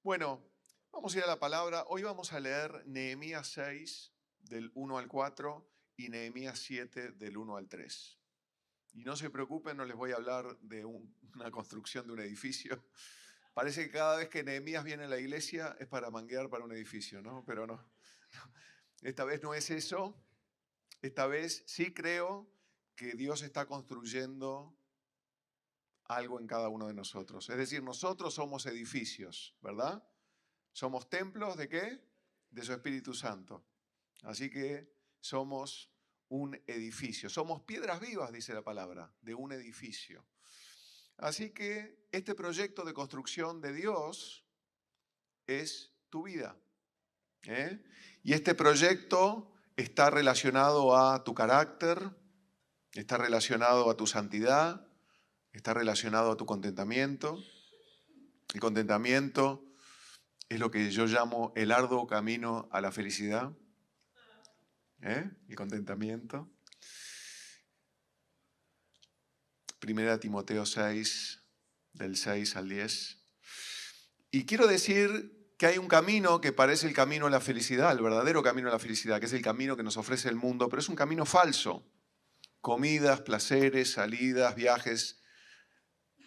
Bueno, vamos a ir a la palabra. Hoy vamos a leer Nehemías 6 del 1 al 4 y Nehemías 7 del 1 al 3. Y no se preocupen, no les voy a hablar de una construcción de un edificio. Parece que cada vez que Nehemías viene a la iglesia es para manguear para un edificio, ¿no? Pero no. Esta vez no es eso. Esta vez sí creo que Dios está construyendo algo en cada uno de nosotros. Es decir, nosotros somos edificios, ¿verdad? Somos templos ¿de qué? De su Espíritu Santo. Así que somos un edificio. Somos piedras vivas, dice la palabra, de un edificio. Así que este proyecto de construcción de Dios es tu vida. ¿eh? Y este proyecto está relacionado a tu carácter, está relacionado a tu santidad, está relacionado a tu contentamiento. El contentamiento es lo que yo llamo el arduo camino a la felicidad. El contentamiento. Primera Timoteo 6, del 6 al 10. Y quiero decir que hay un camino que parece el camino a la felicidad, el verdadero camino a la felicidad, que es el camino que nos ofrece el mundo, pero es un camino falso. Comidas, placeres, salidas, viajes,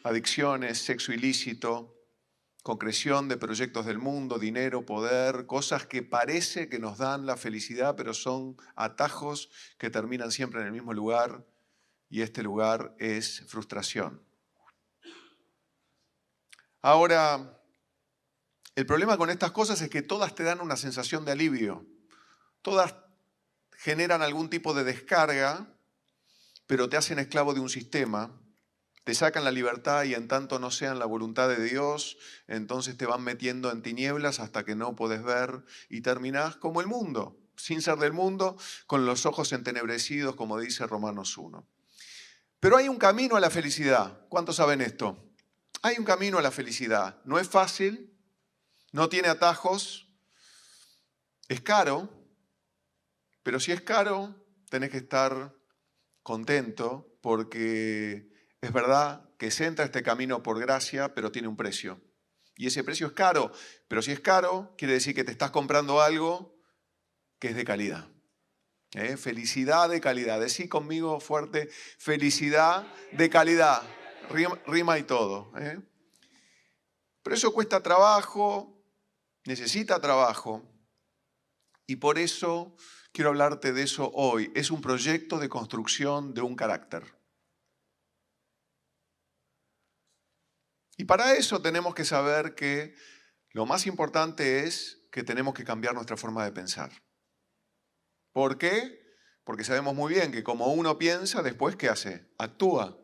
adicciones, sexo ilícito, concreción de proyectos del mundo, dinero, poder, cosas que parece que nos dan la felicidad, pero son atajos que terminan siempre en el mismo lugar, y este lugar es frustración. Ahora, el problema con estas cosas es que todas te dan una sensación de alivio, todas generan algún tipo de descarga, pero te hacen esclavo de un sistema. Te sacan la libertad y en tanto no sean la voluntad de Dios, entonces te van metiendo en tinieblas hasta que no podés ver y terminás como el mundo, sin ser del mundo, con los ojos entenebrecidos, como dice Romanos 1. Pero hay un camino a la felicidad. ¿Cuántos saben esto? Hay un camino a la felicidad. No es fácil, no tiene atajos, es caro, pero si es caro, tenés que estar contento porque es verdad que se entra a este camino por gracia, pero tiene un precio. Y ese precio es caro, pero si es caro, quiere decir que te estás comprando algo que es de calidad. Felicidad de calidad. Decí conmigo fuerte, felicidad de calidad. Rima y todo. Pero eso cuesta trabajo, necesita trabajo. Y por eso quiero hablarte de eso hoy. Es un proyecto de construcción de un carácter. Y para eso tenemos que saber que lo más importante es que tenemos que cambiar nuestra forma de pensar. ¿Por qué? Porque sabemos muy bien que como uno piensa, después ¿qué hace? Actúa.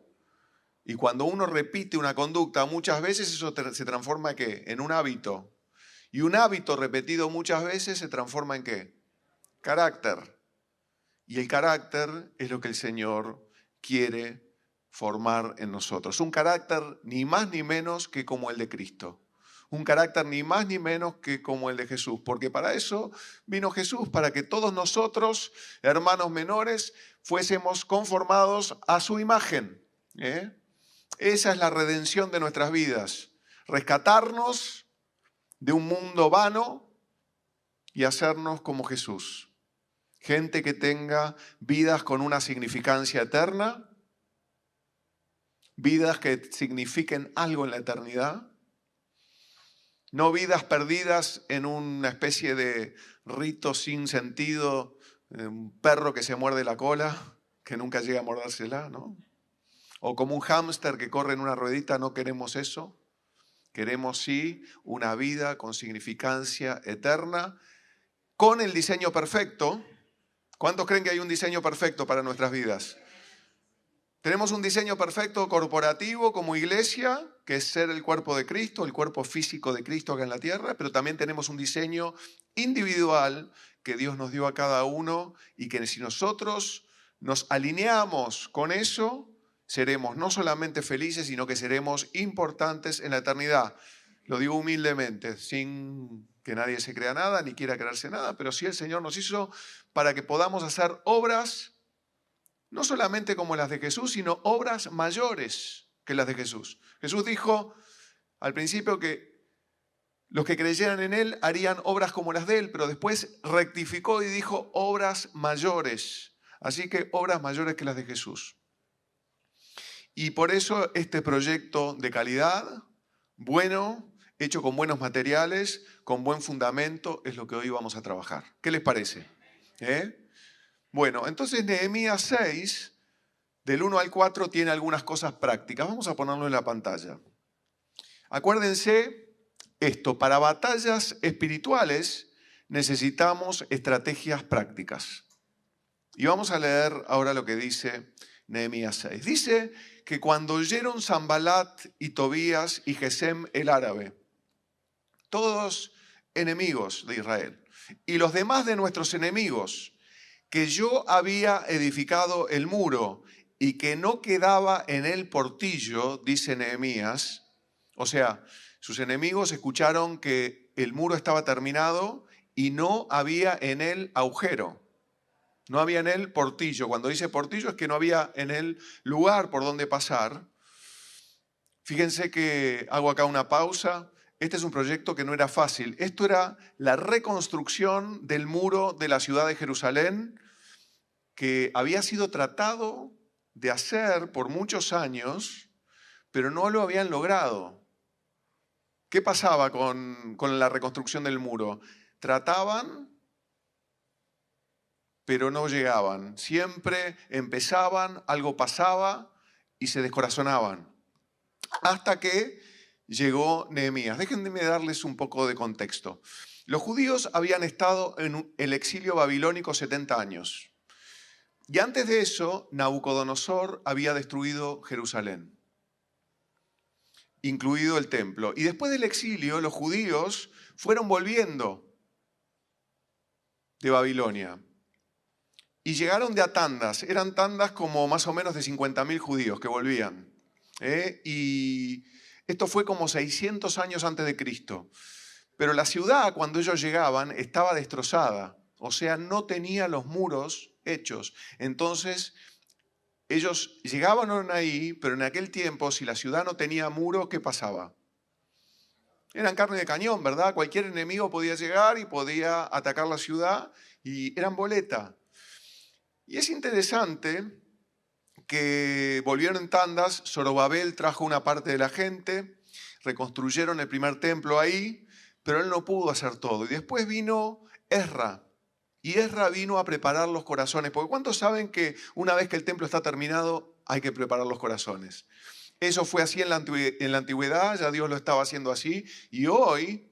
Y cuando uno repite una conducta muchas veces, eso se transforma ¿en qué? En un hábito. Y un hábito repetido muchas veces se transforma ¿en qué? Carácter. Y el carácter es lo que el Señor quiere formar en nosotros. Un carácter ni más ni menos que como el de Cristo. Un carácter ni más ni menos que como el de Jesús. Porque para eso vino Jesús, para que todos nosotros, hermanos menores, fuésemos conformados a su imagen. Esa es la redención de nuestras vidas. Rescatarnos de un mundo vano y hacernos como Jesús. Gente que tenga vidas con una significancia eterna, vidas que signifiquen algo en la eternidad, no vidas perdidas en una especie de rito sin sentido, un perro que se muerde la cola, que nunca llega a mordársela, ¿no? O como un hámster que corre en una ruedita, no queremos eso. Queremos sí una vida con significancia eterna, con el diseño perfecto. ¿Cuántos creen que hay un diseño perfecto para nuestras vidas? Tenemos un diseño perfecto corporativo como iglesia, que es ser el cuerpo de Cristo, el cuerpo físico de Cristo acá en la tierra, pero también tenemos un diseño individual que Dios nos dio a cada uno y que si nosotros nos alineamos con eso, seremos no solamente felices, sino que seremos importantes en la eternidad. Lo digo humildemente, sin que nadie se crea nada ni quiera creerse nada, pero sí el Señor nos hizo para que podamos hacer obras no solamente como las de Jesús, sino obras mayores que las de Jesús. Jesús dijo al principio que Los que creyeran en él harían obras como las de él, pero después rectificó y dijo obras mayores. Así que obras mayores que las de Jesús. Y por eso este proyecto de calidad, bueno, hecho con buenos materiales, con buen fundamento, es lo que hoy vamos a trabajar. ¿Qué les parece? Bueno, entonces Nehemías 6, del 1 al 4, tiene algunas cosas prácticas. Vamos a ponerlo en la pantalla. Acuérdense esto, para batallas espirituales necesitamos estrategias prácticas. Y vamos a leer ahora lo que dice Nehemías 6. Dice que cuando oyeron Sanbalat y Tobías y Gesem el árabe, todos enemigos de Israel, y los demás de nuestros enemigos, que yo había edificado el muro y que no quedaba en él portillo, dice Nehemías, o sea, sus enemigos escucharon que el muro estaba terminado y no había en él agujero. No había en él portillo. Cuando dice portillo es que no había en él lugar por donde pasar. Fíjense que hago acá una pausa. Este es un proyecto que no era fácil. Esto era la reconstrucción del muro de la ciudad de Jerusalén, que había sido tratado de hacer por muchos años, pero no lo habían logrado. ¿Qué pasaba con la reconstrucción del muro? Trataban, pero no llegaban. Siempre empezaban, algo pasaba y se descorazonaban. Hasta que llegó Nehemías. Déjenme darles un poco de contexto. Los judíos habían estado en el exilio babilónico 70 años. Y antes de eso, Nabucodonosor había destruido Jerusalén, incluido el templo. Y después del exilio, los judíos fueron volviendo de Babilonia. Y llegaron de a tandas. Eran tandas como más o menos de 50.000 judíos que volvían. Y esto fue como 600 años antes de Cristo. Pero la ciudad, cuando ellos llegaban, estaba destrozada. O sea, no tenía los muros hechos. Entonces, ellos llegaban ahí, pero en aquel tiempo, si la ciudad no tenía muro, ¿qué pasaba? Eran carne de cañón, ¿verdad? Cualquier enemigo podía llegar y podía atacar la ciudad y eran boleta. Y es interesante que volvieron en tandas, Zorobabel trajo una parte de la gente, reconstruyeron el primer templo ahí, pero él no pudo hacer todo. Y después vino Ezra. Y Ezra vino a preparar los corazones, porque ¿cuántos saben que una vez que el templo está terminado hay que preparar los corazones? Eso fue así en la antigüedad, ya Dios lo estaba haciendo así, y hoy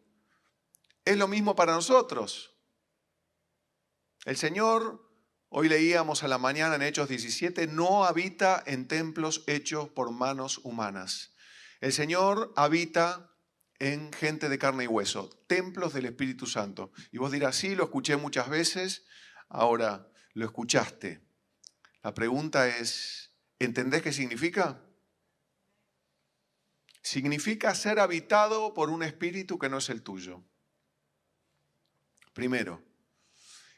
es lo mismo para nosotros. El Señor, hoy leíamos a la mañana en Hechos 17, no habita en templos hechos por manos humanas. El Señor habita en gente de carne y hueso, templos del Espíritu Santo. Y vos dirás, sí, lo escuché muchas veces, ahora lo escuchaste. La pregunta es, ¿entendés qué significa? Significa ser habitado por un espíritu que no es el tuyo. Primero,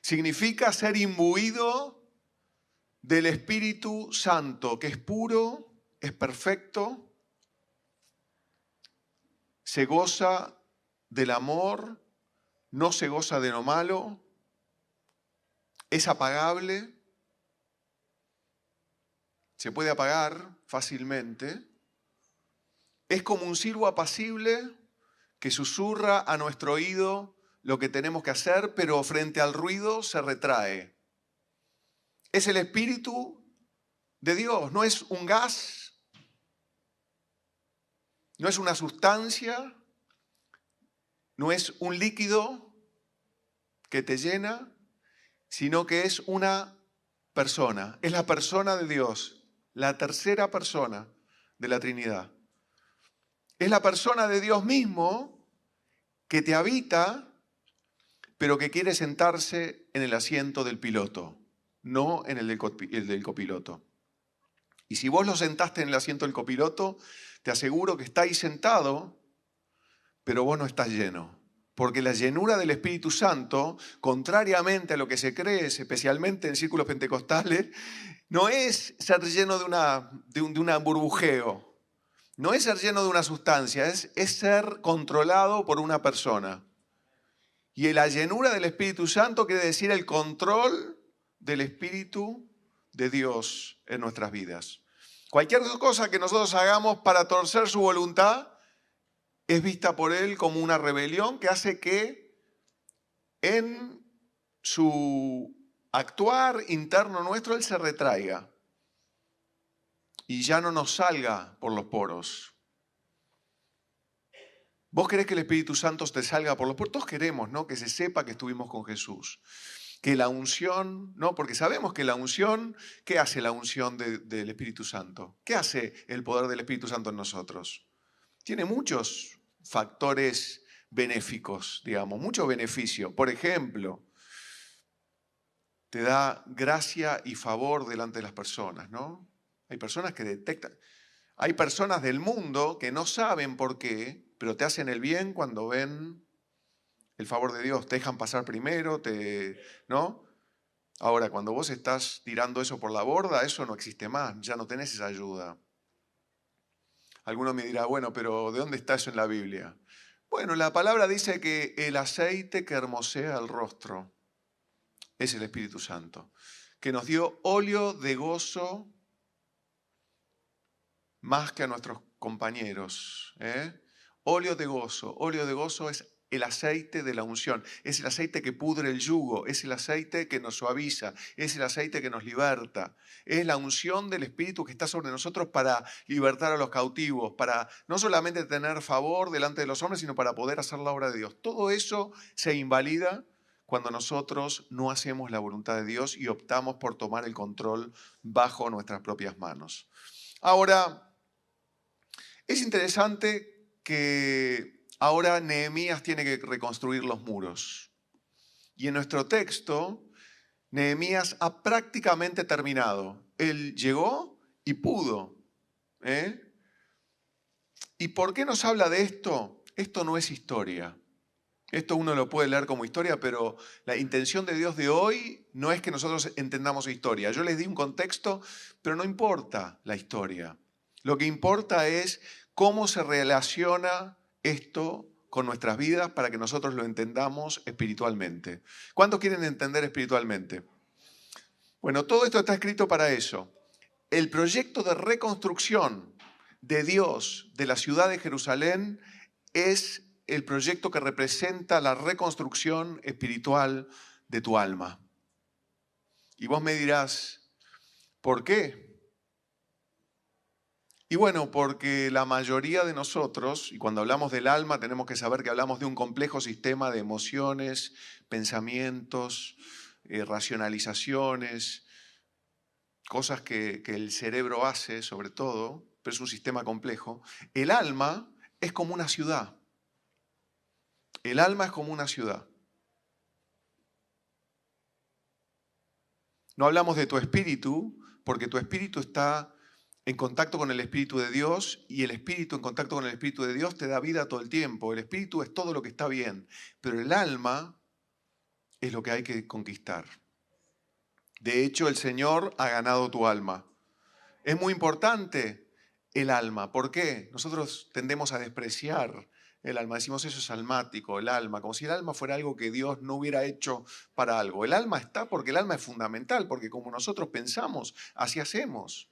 significa ser imbuido del Espíritu Santo, que es puro, es perfecto, se goza del amor, no se goza de lo malo, es apagable, se puede apagar fácilmente, es como un silbo apacible que susurra a nuestro oído lo que tenemos que hacer, pero frente al ruido se retrae. Es el Espíritu de Dios, no es un gas, no es una sustancia, no es un líquido que te llena, sino que es una persona. Es la persona de Dios, la tercera persona de la Trinidad. Es la persona de Dios mismo que te habita, pero que quiere sentarse en el asiento del piloto, no en el del copiloto. Y si vos lo sentaste en el asiento del copiloto, te aseguro que está ahí sentado, pero vos no estás lleno. Porque la llenura del Espíritu Santo, contrariamente a lo que se cree, especialmente en círculos pentecostales, no es ser lleno de un burbujeo. No es ser lleno de una sustancia, es ser controlado por una persona. Y la llenura del Espíritu Santo quiere decir el control del Espíritu de Dios en nuestras vidas. Cualquier cosa que nosotros hagamos para torcer su voluntad es vista por Él como una rebelión que hace que en su actuar interno nuestro Él se retraiga y ya no nos salga por los poros. ¿Vos querés que el Espíritu Santo te salga por los poros? Todos queremos, ¿no? Que se sepa que estuvimos con Jesús. Que la unción, ¿no? Porque sabemos que la unción, ¿qué hace la unción del Espíritu Santo? ¿Qué hace el poder del Espíritu Santo en nosotros? Tiene muchos factores benéficos, digamos, mucho beneficio. Por ejemplo, te da gracia y favor delante de las personas, ¿no? Hay personas que detectan. Hay personas del mundo que no saben por qué, pero te hacen el bien cuando ven el favor de Dios. Te dejan pasar primero, ¿no? Ahora, cuando vos estás tirando eso por la borda, eso no existe más, ya no tenés esa ayuda. Alguno me dirá, bueno, pero ¿de dónde está eso en la Biblia? Bueno, la palabra dice que el aceite que hermosea el rostro es el Espíritu Santo, que nos dio óleo de gozo más que a nuestros compañeros. Óleo de gozo es el aceite de la unción, es el aceite que pudre el yugo, es el aceite que nos suaviza, es el aceite que nos liberta, es la unción del Espíritu que está sobre nosotros para libertar a los cautivos, para no solamente tener favor delante de los hombres, sino para poder hacer la obra de Dios. Todo eso se invalida cuando nosotros no hacemos la voluntad de Dios y optamos por tomar el control bajo nuestras propias manos. Ahora, es interesante que ahora Nehemías tiene que reconstruir los muros. Y en nuestro texto, Nehemías ha prácticamente terminado. Él llegó y pudo. ¿Y por qué nos habla de esto? Esto no es historia. Esto uno lo puede leer como historia, pero la intención de Dios de hoy no es que nosotros entendamos historia. Yo les di un contexto, pero no importa la historia. Lo que importa es cómo se relaciona esto con nuestras vidas para que nosotros lo entendamos espiritualmente. ¿Cuántos quieren entender espiritualmente? Bueno, todo esto está escrito para eso. El proyecto de reconstrucción de Dios de la ciudad de Jerusalén es el proyecto que representa la reconstrucción espiritual de tu alma. Y vos me dirás, ¿por qué? Y bueno, porque la mayoría de nosotros, y cuando hablamos del alma tenemos que saber que hablamos de un complejo sistema de emociones, pensamientos, racionalizaciones, cosas que el cerebro hace sobre todo, pero es un sistema complejo. El alma es como una ciudad. El alma es como una ciudad. No hablamos de tu espíritu, porque tu espíritu está en contacto con el Espíritu de Dios y el Espíritu en contacto con el Espíritu de Dios te da vida todo el tiempo. El Espíritu es todo lo que está bien, pero el alma es lo que hay que conquistar. De hecho, el Señor ha ganado tu alma. Es muy importante el alma. ¿Por qué? Nosotros tendemos a despreciar el alma. Decimos eso es almático, el alma, como si el alma fuera algo que Dios no hubiera hecho para algo. El alma está porque el alma es fundamental, porque como nosotros pensamos, así hacemos.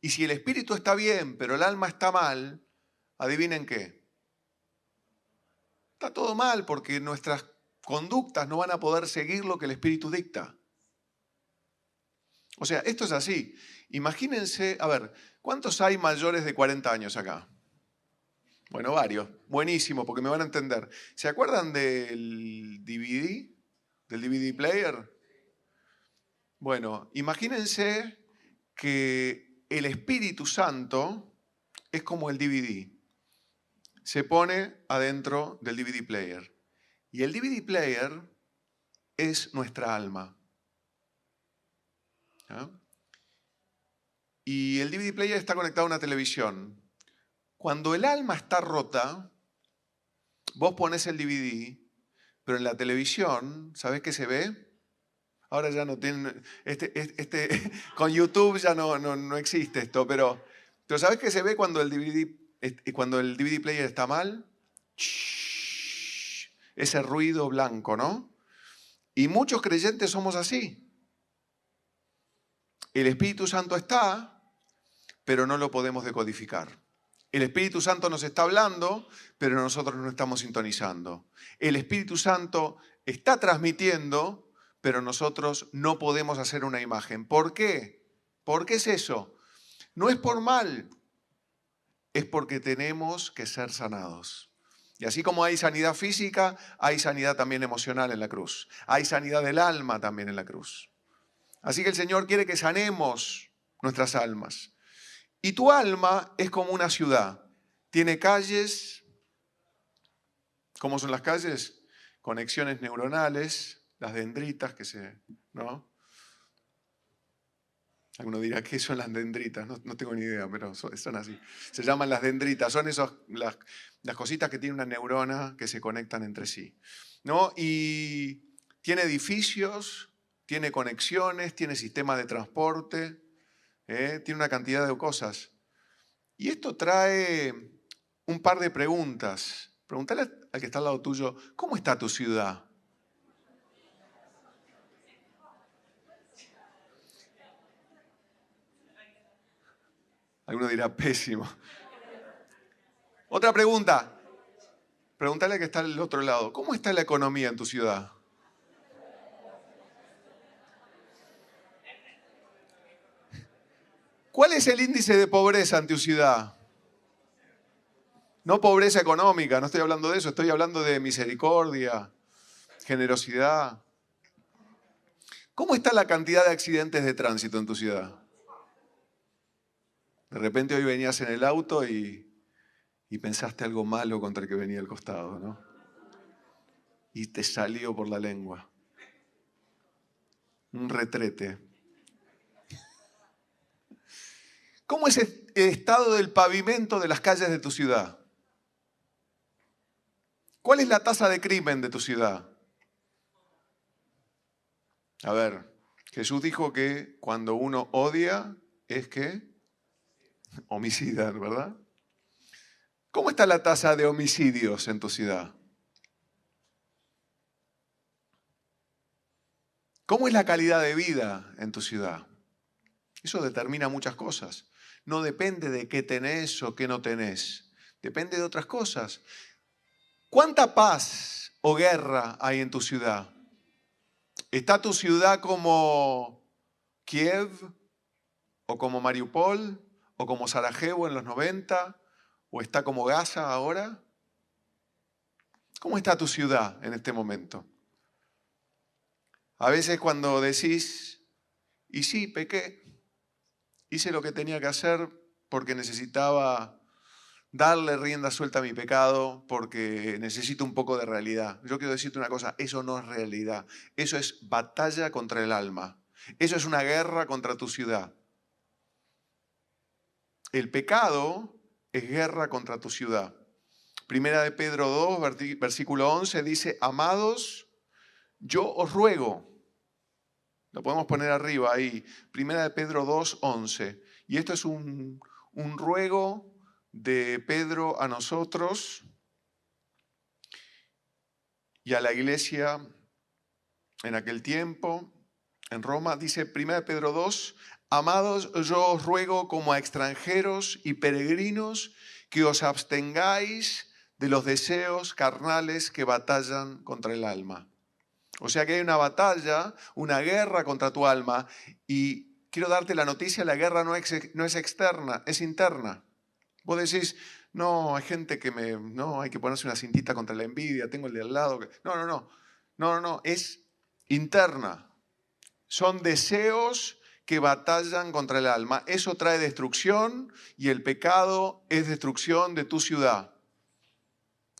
Y si el espíritu está bien, pero el alma está mal, adivinen qué. Está todo mal porque nuestras conductas no van a poder seguir lo que el espíritu dicta. O sea, esto es así. Imagínense, a ver, ¿cuántos hay mayores de 40 años acá? Bueno, varios. Buenísimo, porque me van a entender. ¿Se acuerdan del DVD? ¿Del DVD player? Bueno, imagínense que el Espíritu Santo es como el DVD. Se pone adentro del DVD player. Y el DVD player es nuestra alma. ¿Ah? Y el DVD player está conectado a una televisión. Cuando el alma está rota, vos pones el DVD, pero en la televisión, ¿sabés qué se ve? Ahora ya no tienen, con YouTube ya no existe esto, pero Pero ¿sabes qué se ve cuando el DVD player está mal? Ese ruido blanco, ¿no? Y muchos creyentes somos así. El Espíritu Santo está, pero no lo podemos decodificar. El Espíritu Santo nos está hablando, pero nosotros no estamos sintonizando. El Espíritu Santo está transmitiendo, pero nosotros no podemos hacer una imagen. ¿Por qué? ¿Por qué es eso? No es por mal, es porque tenemos que ser sanados. Y así como hay sanidad física, hay sanidad también emocional en la cruz. Hay sanidad del alma también en la cruz. Así que el Señor quiere que sanemos nuestras almas. Y tu alma es como una ciudad. Tiene calles. ¿Cómo son las calles? Conexiones neuronales, las dendritas ¿no? Alguno dirá, ¿qué son las dendritas? No tengo ni idea, pero son así. Se llaman las dendritas, son las cositas que tiene una neurona que se conectan entre sí, ¿no? Y tiene edificios, tiene conexiones, tiene sistemas de transporte, tiene una cantidad de cosas. Y esto trae un par de preguntas. Pregúntale al que está al lado tuyo, ¿cómo está tu ciudad? Alguno dirá, pésimo. Otra pregunta. Pregúntale al que está al otro lado, ¿cómo está la economía en tu ciudad? ¿Cuál es el índice de pobreza en tu ciudad? No pobreza económica, no estoy hablando de eso, estoy hablando de misericordia, generosidad. ¿Cómo está la cantidad de accidentes de tránsito en tu ciudad? De repente hoy venías en el auto y pensaste algo malo contra el que venía al costado, ¿no? Y te salió por la lengua. Un retrete. ¿Cómo es el estado del pavimento de las calles de tu ciudad? ¿Cuál es la tasa de crimen de tu ciudad? A ver, Jesús dijo que cuando uno odia es que homicida, ¿verdad? ¿Cómo está la tasa de homicidios en tu ciudad? ¿Cómo es la calidad de vida en tu ciudad? Eso determina muchas cosas. No depende de qué tenés o qué no tenés. Depende de otras cosas. ¿Cuánta paz o guerra hay en tu ciudad? ¿Está tu ciudad como Kiev o como Mariupol o como Sarajevo en los 90 o está como Gaza ahora? ¿Cómo está tu ciudad en este momento? A veces cuando decís, y sí, pequé, hice lo que tenía que hacer porque necesitaba darle rienda suelta a mi pecado, porque necesito un poco de realidad. Yo quiero decirte una cosa, eso no es realidad. Eso es batalla contra el alma. Eso es una guerra contra tu ciudad. El pecado es guerra contra tu ciudad. Primera de Pedro 2, versículo 11, dice, amados, yo os ruego. Lo podemos poner arriba ahí. Primera de Pedro 2, 11. Y esto es un ruego de Pedro a nosotros y a la iglesia en aquel tiempo, en Roma. Dice 1 Pedro 2, amados, yo os ruego como a extranjeros y peregrinos que os abstengáis de los deseos carnales que batallan contra el alma. O sea que hay una batalla, una guerra contra tu alma, y quiero darte la noticia, la guerra no es externa, es interna. Vos decís, no, hay gente que no, hay que ponerse una cintita contra la envidia, tengo el de al lado. No, es interna. Son deseos que batallan contra el alma. Eso trae destrucción y el pecado es destrucción de tu ciudad.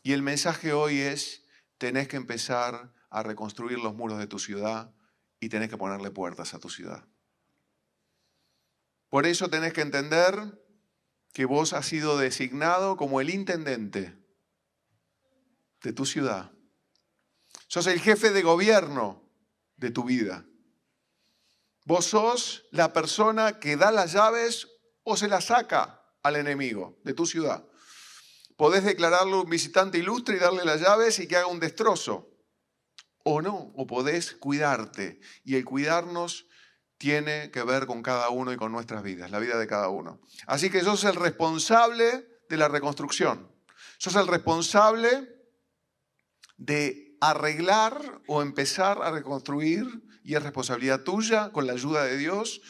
Y el mensaje hoy es, tenés que empezar a reconstruir los muros de tu ciudad y tenés que ponerle puertas a tu ciudad. Por eso tenés que entender que vos has sido designado como el intendente de tu ciudad. Sos el jefe de gobierno de tu vida. Vos sos la persona que da las llaves o se las saca al enemigo de tu ciudad. Podés declararlo un visitante ilustre y darle las llaves y que haga un destrozo. O no, o podés cuidarte. Y el cuidarnos tiene que ver con cada uno y con nuestras vidas, la vida de cada uno. Así que sos el responsable de la reconstrucción. Sos el responsable de arreglar o empezar a reconstruir, y es responsabilidad tuya, con la ayuda de Dios,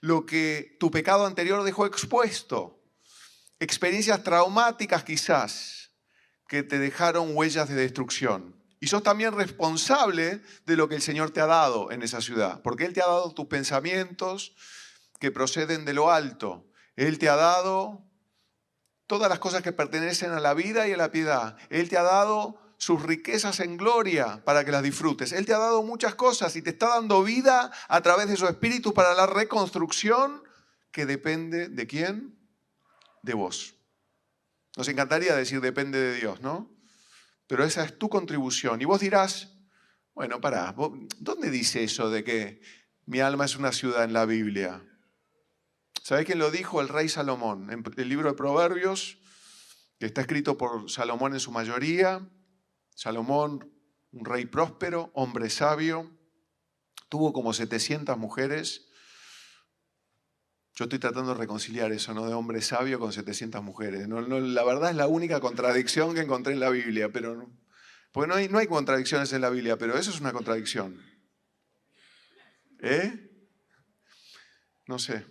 lo que tu pecado anterior dejó expuesto. Experiencias traumáticas quizás que te dejaron huellas de destrucción. Y sos también responsable de lo que el Señor te ha dado en esa ciudad, porque Él te ha dado tus pensamientos que proceden de lo alto. Él te ha dado todas las cosas que pertenecen a la vida y a la piedad. Él te ha dado sus riquezas en gloria para que las disfrutes. Él te ha dado muchas cosas y te está dando vida a través de su Espíritu para la reconstrucción que depende ¿de quién? De vos. Nos encantaría decir depende de Dios, ¿no? Pero esa es tu contribución. Y vos dirás, bueno, pará, ¿dónde dice eso de que mi alma es una ciudad en la Biblia? ¿Sabés quién lo dijo? El rey Salomón. En el libro de Proverbios, que está escrito por Salomón en su mayoría. Salomón, un rey próspero, hombre sabio, tuvo como 700 mujeres. Yo estoy tratando de reconciliar eso, ¿no? De hombre sabio con 700 mujeres. La verdad es la única contradicción que encontré en la Biblia, pero porque no hay contradicciones en la Biblia, pero eso es una contradicción. No sé.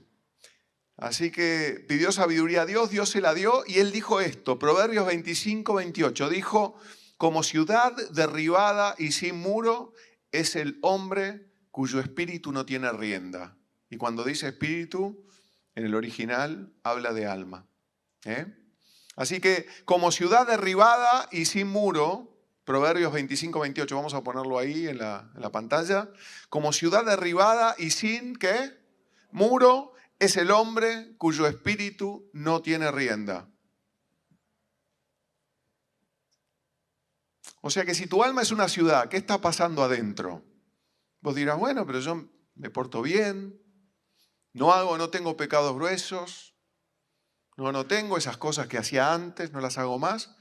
Así que pidió sabiduría a Dios, Dios se la dio y él dijo esto, Proverbios 25, 28, dijo, como ciudad derribada y sin muro es el hombre cuyo espíritu no tiene rienda. Y cuando dice espíritu, en el original habla de alma. Así que como ciudad derribada y sin muro, Proverbios 25, 28, vamos a ponerlo ahí en la pantalla, como ciudad derribada y sin, ¿qué? Muro es el hombre cuyo espíritu no tiene rienda. O sea que si tu alma es una ciudad, ¿qué está pasando adentro? Vos dirás, bueno, pero yo me porto bien, no tengo pecados gruesos, no tengo esas cosas que hacía antes, no las hago más.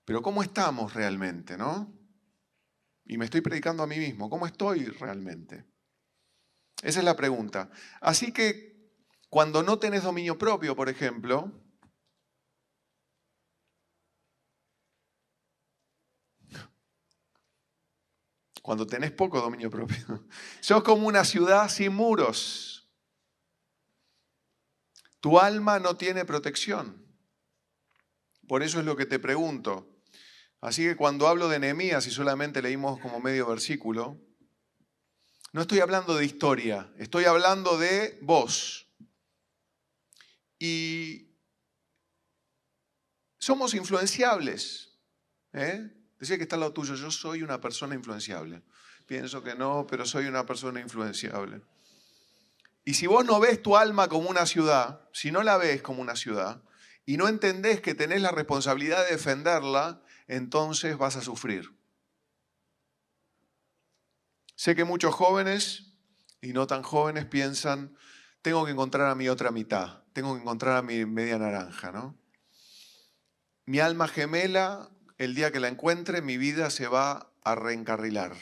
Pero ¿cómo estamos realmente, no? Y me estoy predicando a mí mismo, ¿cómo estoy realmente? Esa es la pregunta. Así que cuando no tenés dominio propio, por ejemplo, cuando tenés poco dominio propio, sos como una ciudad sin muros. Tu alma no tiene protección. Por eso es lo que te pregunto. Así que cuando hablo de Nehemías y solamente leímos como medio versículo, no estoy hablando de historia, estoy hablando de vos. Y somos influenciables. Decía que está al lado tuyo, yo soy una persona influenciable. Pienso que no, pero soy una persona influenciable. Y si vos no ves tu alma como una ciudad, si no la ves como una ciudad, y no entendés que tenés la responsabilidad de defenderla, entonces vas a sufrir. Sé que muchos jóvenes y no tan jóvenes piensan, tengo que encontrar a mi otra mitad, tengo que encontrar a mi media naranja, ¿no? Mi alma gemela, el día que la encuentre, mi vida se va a reencarrilar.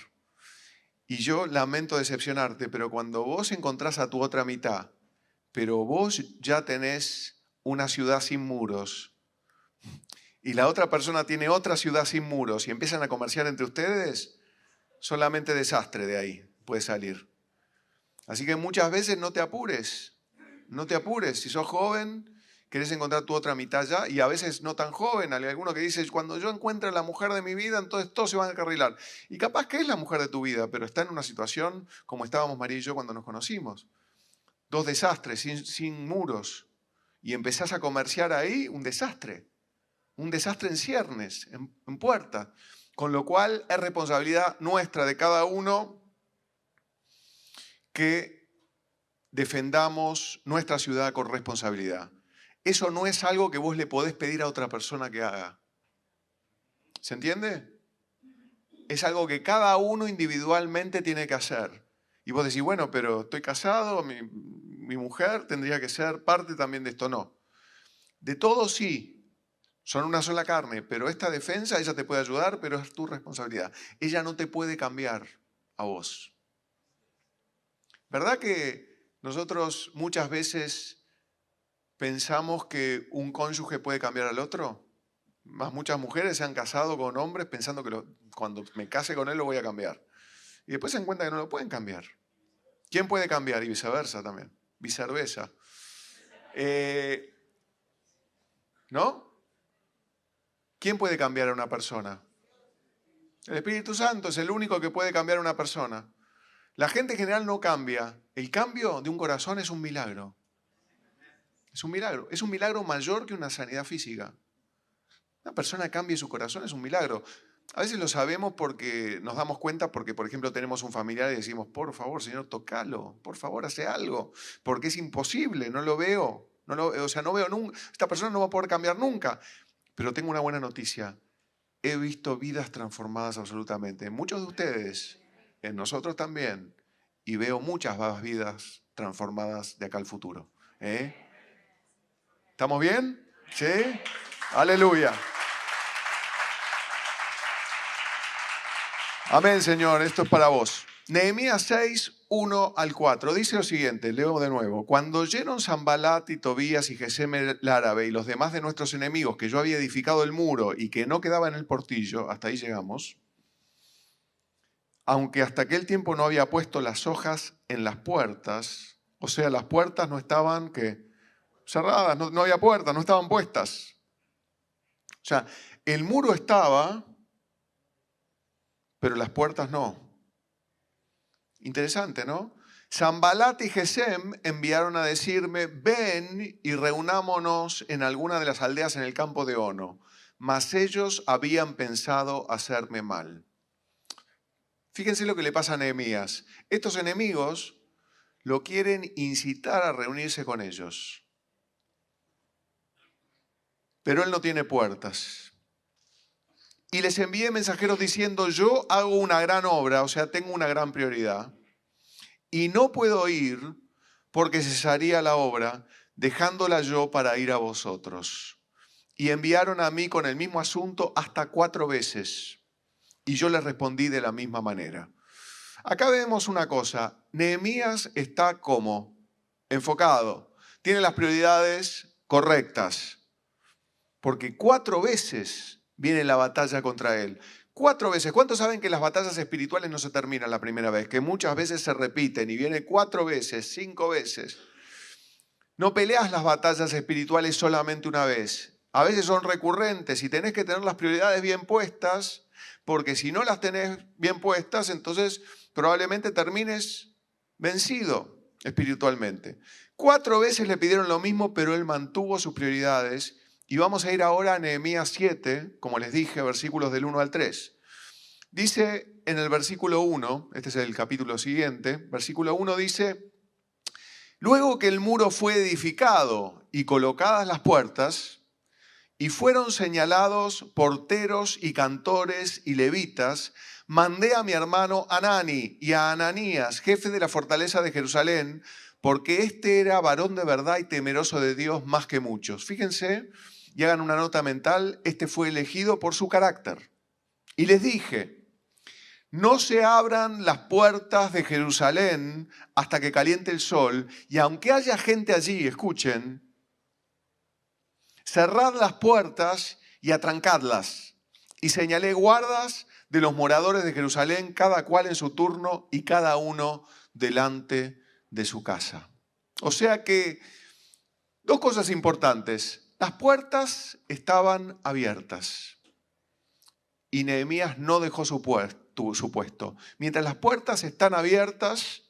Y yo lamento decepcionarte, pero cuando vos encontrás a tu otra mitad, pero vos ya tenés una ciudad sin muros, y la otra persona tiene otra ciudad sin muros, y empiezan a comerciar entre ustedes, solamente desastre de ahí puede salir. Así que muchas veces no te apures, Si sos joven, querés encontrar tu otra mitad ya, y a veces no tan joven. Hay alguno que dice, cuando yo encuentre a la mujer de mi vida, entonces todos se van a encarrilar. Y capaz que es la mujer de tu vida, pero está en una situación como estábamos María y yo cuando nos conocimos. Dos desastres, sin muros. Y empezás a comerciar ahí un desastre en ciernes, en puerta. Con lo cual es responsabilidad nuestra de cada uno que defendamos nuestra ciudad con responsabilidad. Eso no es algo que vos le podés pedir a otra persona que haga. ¿Se entiende? Es algo que cada uno individualmente tiene que hacer. Y vos decís, bueno, pero estoy casado, mi mujer tendría que ser parte también de esto. No. De todo sí, son una sola carne, pero esta defensa, ella te puede ayudar, pero es tu responsabilidad. Ella no te puede cambiar a vos. ¿Verdad que nosotros muchas veces pensamos que un cónyuge puede cambiar al otro? Muchas mujeres se han casado con hombres pensando que cuando me case con él lo voy a cambiar. Y después se dan cuenta que no lo pueden cambiar. ¿Quién puede cambiar? Y viceversa también. Viceversa. ¿No? ¿Quién puede cambiar a una persona? El Espíritu Santo es el único que puede cambiar a una persona. La gente en general no cambia. El cambio de un corazón es un milagro. Es un milagro. Es un milagro mayor que una sanidad física. Una persona cambie su corazón es un milagro. A veces lo sabemos porque nos damos cuenta porque, por ejemplo, tenemos un familiar y decimos, por favor, Señor, tocalo, por favor, hace algo, porque es imposible, no lo veo. No veo nunca, esta persona no va a poder cambiar nunca. Pero tengo una buena noticia. He visto vidas transformadas absolutamente. En muchos de ustedes, en nosotros también. Y veo muchas vidas transformadas de acá al futuro. ¿Estamos bien? ¿Sí? Aleluya. Amén, Señor. Esto es para vos. Nehemías 6, 1 al 4. Dice lo siguiente, leo de nuevo. Cuando oyeron Sanbalat y Tobías y Gesem el árabe y los demás de nuestros enemigos que yo había edificado el muro y que no quedaba en el portillo, hasta ahí llegamos, aunque hasta aquel tiempo no había puesto las hojas en las puertas, o sea, las puertas no estaban cerradas, no había puertas, no estaban puestas. O sea, el muro estaba, pero las puertas no. Interesante, ¿no? Sanbalat y Gesem enviaron a decirme, ven y reunámonos en alguna de las aldeas en el campo de Ono. Mas ellos habían pensado hacerme mal. Fíjense lo que le pasa a Nehemías. Estos enemigos lo quieren incitar a reunirse con ellos. Pero él no tiene puertas. Y les envié mensajeros diciendo, yo hago una gran obra, o sea, tengo una gran prioridad. Y no puedo ir porque cesaría la obra, dejándola yo para ir a vosotros. Y enviaron a mí con el mismo asunto hasta 4 veces. Y yo les respondí de la misma manera. Acá vemos una cosa. Nehemías está como enfocado. Tiene las prioridades correctas. Porque 4 veces viene la batalla contra él. 4 veces. ¿Cuántos saben que las batallas espirituales no se terminan la primera vez? Que muchas veces se repiten y viene 4 veces, 5 veces. No peleas las batallas espirituales solamente una vez. A veces son recurrentes y tenés que tener las prioridades bien puestas, porque si no las tenés bien puestas, entonces probablemente termines vencido espiritualmente. 4 veces le pidieron lo mismo, pero él mantuvo sus prioridades. Y vamos a ir ahora a Nehemías 7, como les dije, versículos del 1 al 3. Dice en el versículo 1, este es el capítulo siguiente, versículo 1 dice, luego que el muro fue edificado y colocadas las puertas, y fueron señalados porteros y cantores y levitas, mandé a mi hermano Hanani y a Ananías, jefe de la fortaleza de Jerusalén, porque este era varón de verdad y temeroso de Dios más que muchos. Fíjense y hagan una nota mental, este fue elegido por su carácter. Y les dije, no se abran las puertas de Jerusalén hasta que caliente el sol, y aunque haya gente allí, escuchen, cerrad las puertas y atrancadlas. Y señalé guardas de los moradores de Jerusalén, cada cual en su turno y cada uno delante de su casa. O sea que, 2 cosas importantes. Las puertas estaban abiertas y Nehemías no dejó su puesto. Mientras las puertas están abiertas,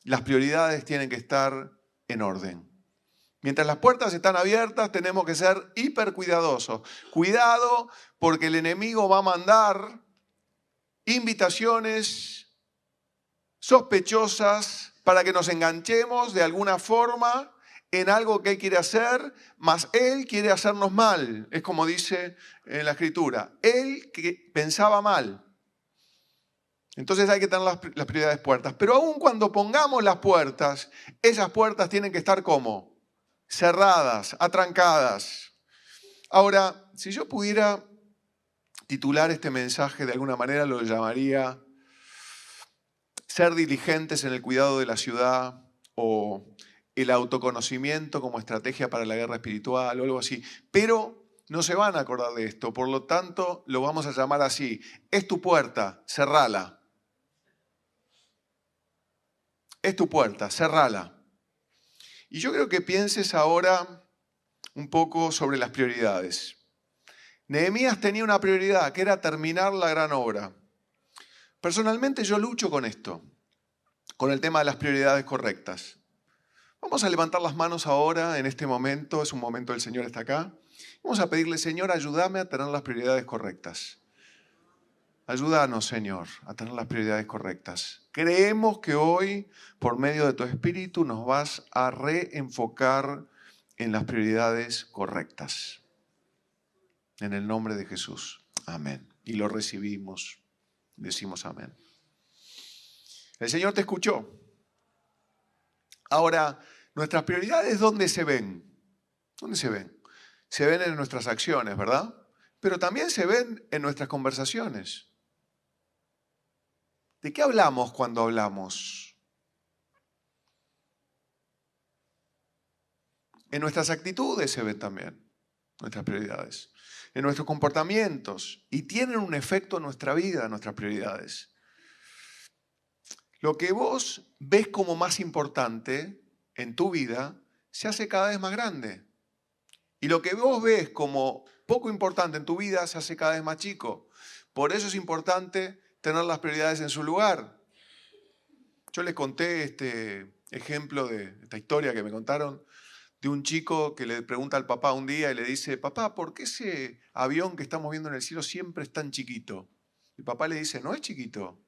las prioridades tienen que estar en orden. Mientras las puertas están abiertas, tenemos que ser hiper cuidadosos. Cuidado porque el enemigo va a mandar invitaciones sospechosas para que nos enganchemos de alguna forma en algo que él quiere hacer, mas él quiere hacernos mal. Es como dice en la Escritura. Él que pensaba mal. Entonces hay que tener las prioridades puertas. Pero aun cuando pongamos las puertas, esas puertas tienen que estar ¿cómo? cerradas, atrancadas. Ahora, si yo pudiera titular este mensaje de alguna manera, lo llamaría ser diligentes en el cuidado de la ciudad o el autoconocimiento como estrategia para la guerra espiritual o algo así. Pero no se van a acordar de esto, por lo tanto lo vamos a llamar así. Es tu puerta, cerrala. Es tu puerta, cerrala. Y yo creo que pienses ahora un poco sobre las prioridades. Nehemías tenía una prioridad, que era terminar la gran obra. Personalmente yo lucho con esto, con el tema de las prioridades correctas. Vamos a levantar las manos ahora, en este momento, es un momento el Señor está acá. Vamos a pedirle, Señor, ayúdame a tener las prioridades correctas. Ayúdanos, Señor, a tener las prioridades correctas. Creemos que hoy, por medio de tu Espíritu, nos vas a reenfocar en las prioridades correctas. En el nombre de Jesús. Amén. Y lo recibimos. Decimos amén. El Señor te escuchó. Ahora, nuestras prioridades, ¿dónde se ven? ¿Dónde se ven? Se ven en nuestras acciones, ¿verdad? Pero también se ven en nuestras conversaciones. ¿De qué hablamos cuando hablamos? En nuestras actitudes se ven también nuestras prioridades. En nuestros comportamientos. Y tienen un efecto en nuestra vida, en nuestras prioridades. Lo que vos ves como más importante en tu vida se hace cada vez más grande. Y lo que vos ves como poco importante en tu vida se hace cada vez más chico. Por eso es importante tener las prioridades en su lugar. Yo les conté este ejemplo de esta historia que me contaron de un chico que le pregunta al papá un día y le dice, papá, ¿por qué ese avión que estamos viendo en el cielo siempre es tan chiquito? Y el papá le dice, no es chiquito,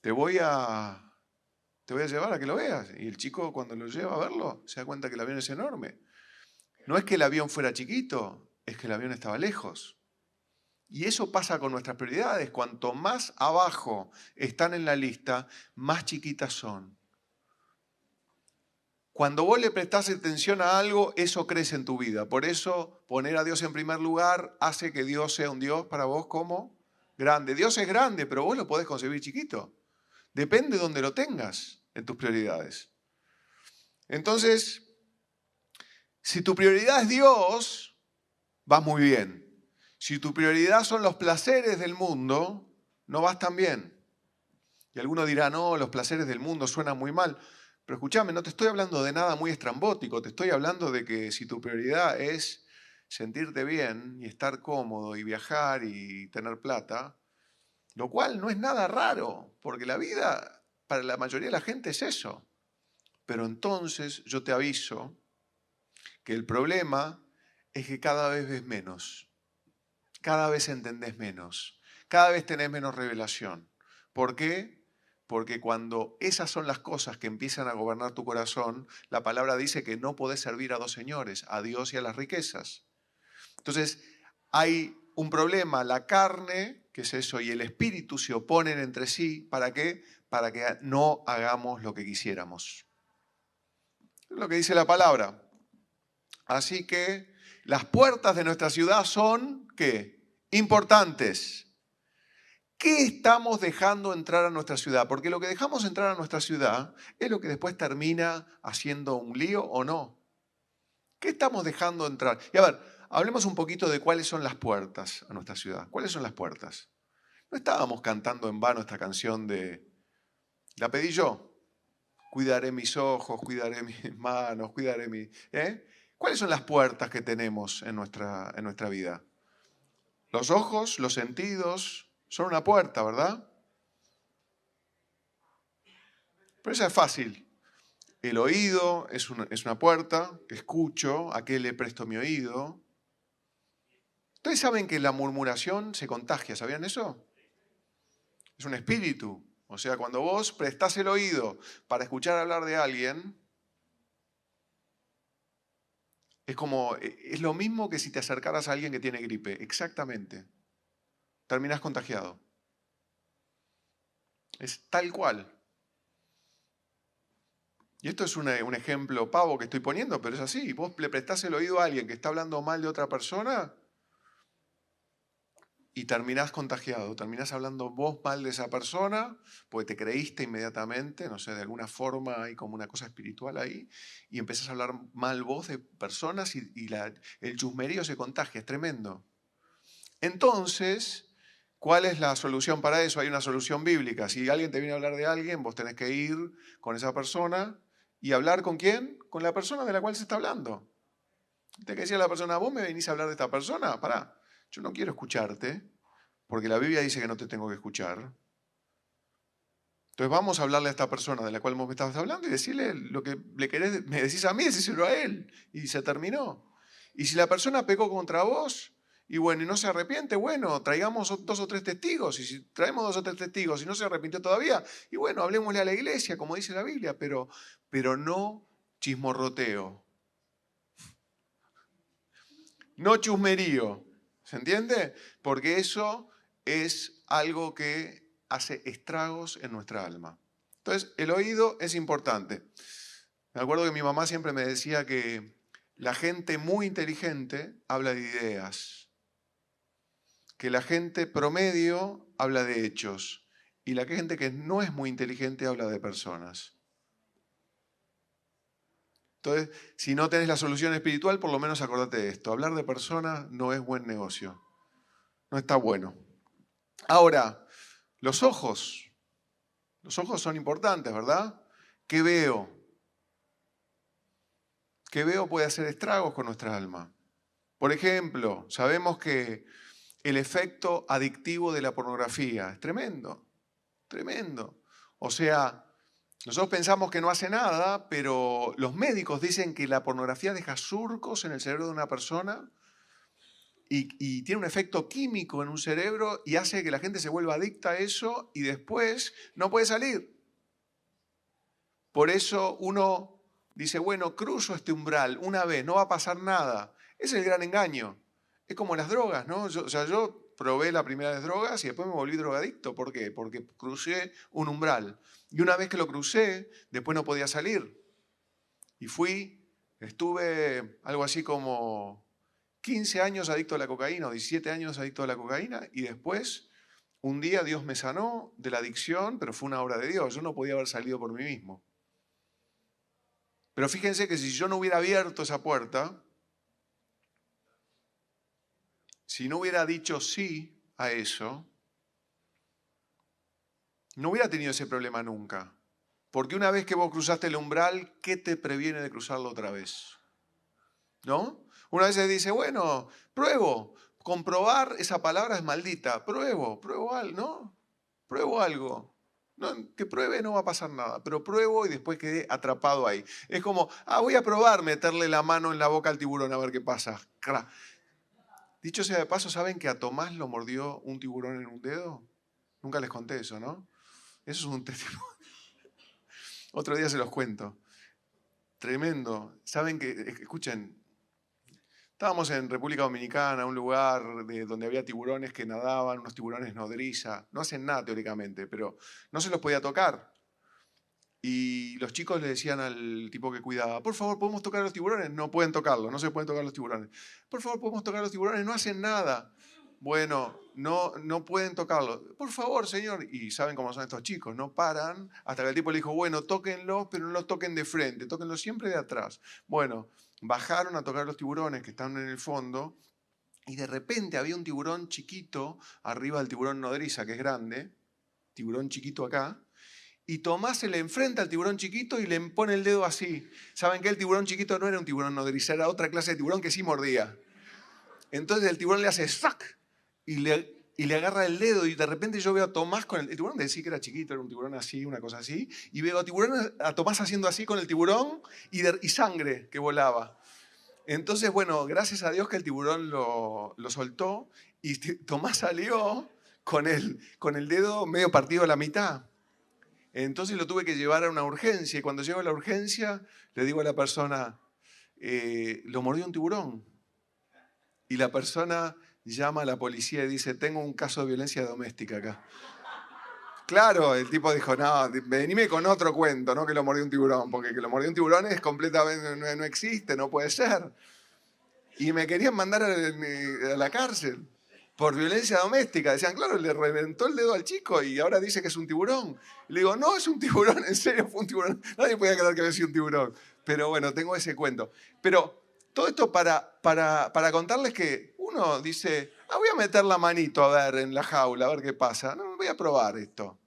te voy a llevar a que lo veas. Y el chico cuando lo lleva a verlo se da cuenta que el avión es enorme. No es que el avión fuera chiquito, es que el avión estaba lejos. Y eso pasa con nuestras prioridades. Cuanto más abajo están en la lista, más chiquitas son. Cuando vos le prestás atención a algo, eso crece en tu vida. Por eso poner a Dios en primer lugar hace que Dios sea un Dios para vos como grande. Dios es grande, pero vos lo podés concebir chiquito. Depende de donde lo tengas en tus prioridades. Entonces, si tu prioridad es Dios, vas muy bien. Si tu prioridad son los placeres del mundo, no vas tan bien. Y alguno dirá, no, los placeres del mundo suenan muy mal. Pero escúchame, no te estoy hablando de nada muy estrambótico, te estoy hablando de que si tu prioridad es sentirte bien y estar cómodo y viajar y tener plata, lo cual no es nada raro, porque la vida para la mayoría de la gente es eso. Pero entonces yo te aviso que el problema es que cada vez ves menos, cada vez entendés menos, cada vez tenés menos revelación. ¿Por qué? Porque cuando esas son las cosas que empiezan a gobernar tu corazón, la palabra dice que no podés servir a dos señores, a Dios y a las riquezas. Entonces, hay un problema, la carne, que es eso, y el espíritu se oponen entre sí. ¿Para qué? Para que no hagamos lo que quisiéramos. Es lo que dice la palabra. Así que las puertas de nuestra ciudad son, ¿qué? Importantes. ¿Qué estamos dejando entrar a nuestra ciudad? Porque lo que dejamos entrar a nuestra ciudad es lo que después termina haciendo un lío o no. ¿Qué estamos dejando entrar? Y a ver, hablemos un poquito de cuáles son las puertas a nuestra ciudad. ¿Cuáles son las puertas? No estábamos cantando en vano esta canción de, la pedí yo. Cuidaré mis ojos, cuidaré mis manos, cuidaré mi... ¿Cuáles son las puertas que tenemos en nuestra vida? Los ojos, los sentidos, son una puerta, ¿verdad? Pero esa es fácil. El oído es una puerta que escucho, a qué le presto mi oído. Ustedes saben que la murmuración se contagia, ¿sabían eso? Es un espíritu. O sea, cuando vos prestás el oído para escuchar hablar de alguien, es lo mismo que si te acercaras a alguien que tiene gripe. Exactamente. Terminás contagiado. Es tal cual. Y esto es un ejemplo pavo que estoy poniendo, pero es así. Vos le prestás el oído a alguien que está hablando mal de otra persona y terminás contagiado, terminás hablando vos mal de esa persona, porque te creíste inmediatamente, no sé, de alguna forma hay como una cosa espiritual ahí, y empezás a hablar mal vos de personas y el chusmerío se contagia, es tremendo. Entonces, ¿cuál es la solución para eso? Hay una solución bíblica. Si alguien te viene a hablar de alguien, vos tenés que ir con esa persona y hablar con quién? Con la persona de la cual se está hablando. Te que decía la persona, vos me venís a hablar de esta persona, pará, yo no quiero escucharte, porque la Biblia dice que no te tengo que escuchar. Entonces vamos a hablarle a esta persona de la cual vos me estás hablando y decirle lo que le querés, me decís a mí, decíselo a él. Y se terminó. Y si la persona pecó contra vos, y bueno, y no se arrepiente, bueno, traigamos 2 o 3 testigos. Y si traemos 2 o 3 testigos y no se arrepintió todavía, y bueno, hablemosle a la iglesia, como dice la Biblia, pero no chismorroteo. No chusmerío. ¿Se entiende? Porque eso es algo que hace estragos en nuestra alma. Entonces, el oído es importante. Me acuerdo que mi mamá siempre me decía que la gente muy inteligente habla de ideas, que la gente promedio habla de hechos y la gente que no es muy inteligente habla de personas. Entonces, si no tenés la solución espiritual, por lo menos acordate de esto. Hablar de personas no es buen negocio. No está bueno. Ahora, los ojos. Los ojos son importantes, ¿verdad? ¿Qué veo? ¿Qué veo puede hacer estragos con nuestra alma? Por ejemplo, sabemos que el efecto adictivo de la pornografía es tremendo, tremendo. O sea, nosotros pensamos que no hace nada, pero los médicos dicen que la pornografía deja surcos en el cerebro de una persona y tiene un efecto químico en un cerebro y hace que la gente se vuelva adicta a eso y después no puede salir. Por eso uno dice, bueno, cruzo este umbral una vez, no va a pasar nada. Es el gran engaño. Es como las drogas, ¿no? Yo probé la primera vez drogas y después me volví drogadicto. ¿Por qué? Porque crucé un umbral. Y una vez que lo crucé, después no podía salir. Y estuve algo así como 15 años adicto a la cocaína o 17 años adicto a la cocaína y después, un día Dios me sanó de la adicción, pero fue una obra de Dios. Yo no podía haber salido por mí mismo. Pero fíjense que si yo no hubiera abierto esa puerta, si no hubiera dicho sí a eso, no hubiera tenido ese problema nunca. Porque una vez que vos cruzaste el umbral, ¿qué te previene de cruzarlo otra vez? ¿No? Una vez se dice, bueno, pruebo. Comprobar esa palabra es maldita. Pruebo algo, ¿no? Pruebo algo. No, que pruebe no va a pasar nada, pero pruebo y después quedé atrapado ahí. Es como, voy a probar meterle la mano en la boca al tiburón a ver qué pasa. Dicho sea de paso, ¿saben que a Tomás lo mordió un tiburón en un dedo? Nunca les conté eso, ¿no? Eso es un testimonio. Otro día se los cuento. Tremendo. ¿Saben que, escuchen, estábamos en República Dominicana, un lugar donde había tiburones que nadaban, unos tiburones nodriza. No hacen nada teóricamente, pero no se los podía tocar. Y los chicos le decían al tipo que cuidaba, por favor, ¿podemos tocar a los tiburones? No pueden tocarlos, no se pueden tocar los tiburones. Por favor, ¿podemos tocar a los tiburones? No hacen nada. Bueno, no pueden tocarlos. Por favor, señor. Y saben cómo son estos chicos, no paran hasta que el tipo le dijo, bueno, tóquenlos, pero no los toquen de frente, tóquenlos siempre de atrás. Bueno, bajaron a tocar los tiburones que están en el fondo y de repente había un tiburón chiquito arriba del tiburón nodriza, que es grande, tiburón chiquito acá, y Tomás se le enfrenta al tiburón chiquito y le pone el dedo así. ¿Saben qué? El tiburón chiquito no era un tiburón nodriza, era otra clase de tiburón que sí mordía. Entonces el tiburón le hace ¡sac! Y le agarra el dedo y de repente yo veo a Tomás con el tiburón, decía que era chiquito, era un tiburón así, una cosa así, y veo a Tomás haciendo así con el tiburón y sangre que volaba. Entonces, bueno, gracias a Dios que el tiburón lo soltó y Tomás salió con el dedo medio partido a la mitad. Entonces lo tuve que llevar a una urgencia y cuando llego a la urgencia le digo a la persona, lo mordió un tiburón. Y la persona llama a la policía y dice, tengo un caso de violencia doméstica acá. Claro, el tipo dijo, no, venime con otro cuento, no que lo mordió un tiburón, porque que lo mordió un tiburón es completamente, no existe, no puede ser. Y me querían mandar a la cárcel por violencia doméstica. Decían, claro, le reventó el dedo al chico y ahora dice que es un tiburón. Y le digo, no, es un tiburón, en serio, fue un tiburón. Nadie podía creer que había sido un tiburón. Pero bueno, tengo ese cuento. Pero todo esto para contarles que uno dice, voy a meter la manito a ver en la jaula, a ver qué pasa. No, voy a probar esto.